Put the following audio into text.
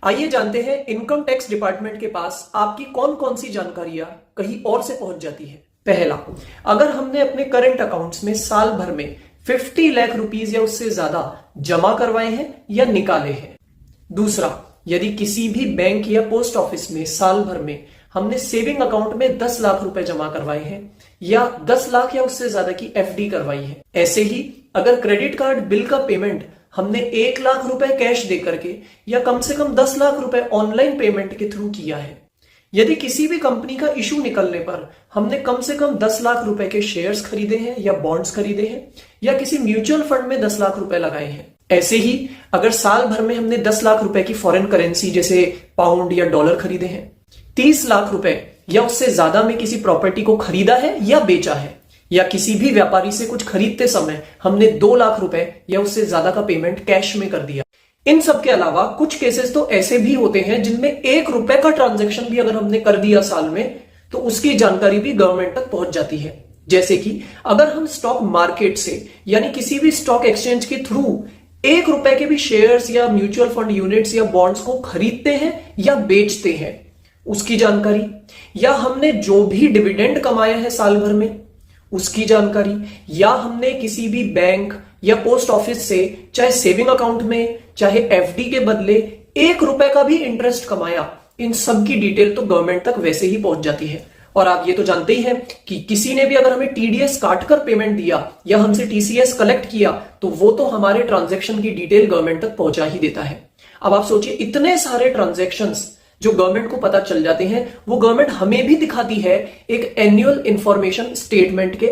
आइए जानते हैं इनकम टैक्स डिपार्टमेंट के पास आपकी कौन कौन सी जानकारियां कहीं और से पहुंच जाती है। पहला, अगर हमने अपने करंट अकाउंट्स में साल भर में 50 लाख रुपीस या उससे ज्यादा जमा करवाए हैं या निकाले हैं। दूसरा, यदि किसी भी बैंक या पोस्ट ऑफिस में साल भर में हमने सेविंग अकाउंट में 10 लाख रुपए जमा करवाए हैं या 10 लाख या उससे ज्यादा की एफडी करवाई है। ऐसे ही अगर क्रेडिट कार्ड बिल का पेमेंट हमने 1 लाख रुपए कैश दे करके या कम से कम 10 लाख रुपए ऑनलाइन पेमेंट के थ्रू किया है। यदि किसी भी कंपनी का इशू निकलने पर हमने कम से कम 10 लाख रुपए के शेयर्स खरीदे हैं या बॉन्ड्स खरीदे हैं या किसी म्यूचुअल फंड में 10 लाख रुपए लगाए हैं। ऐसे ही अगर साल भर में हमने 10 लाख रुपए की फॉरेन करेंसी जैसे पाउंड या डॉलर खरीदे हैं, 30 लाख रुपए या उससे ज्यादा में किसी प्रॉपर्टी को खरीदा है या बेचा है, या किसी भी व्यापारी से कुछ खरीदते समय हमने 2 लाख रुपए या उससे ज्यादा का पेमेंट कैश में कर दिया। इन सब के अलावा कुछ केसेस तो ऐसे भी होते हैं जिनमें 1 रुपए का ट्रांजैक्शन भी अगर हमने कर दिया साल में तो उसकी जानकारी भी गवर्नमेंट तक पहुंच जाती है। जैसे कि अगर हम स्टॉक मार्केट से यानी किसी भी स्टॉक एक्सचेंज के थ्रू 1 रुपए के भी शेयर्स या म्यूचुअल फंड यूनिट्स या बॉन्ड्स को खरीदते हैं या बेचते हैं उसकी जानकारी, या हमने जो भी डिविडेंड कमाया है साल भर में उसकी जानकारी, या हमने किसी भी बैंक या पोस्ट ऑफिस से चाहे सेविंग अकाउंट में चाहे एफडी के बदले 1 रुपए का भी इंटरेस्ट कमाया, इन सब की डिटेल तो गवर्नमेंट तक वैसे ही पहुंच जाती है। और आप ये तो जानते ही हैं कि किसी ने भी अगर हमें टीडीएस काटकर पेमेंट दिया या हमसे टीसीएस कलेक्ट किया तो वो तो हमारे ट्रांजैक्शन की डिटेल गवर्नमेंट तक पहुंचा ही देता है। अब आप सोचिए, इतने सारे ट्रांजैक्शंस जो गवर्नमेंट को पता चल जाते हैं वो गवर्नमेंट हमें भी दिखाती है एक एनुअल इंफॉर्मेशन स्टेटमेंट के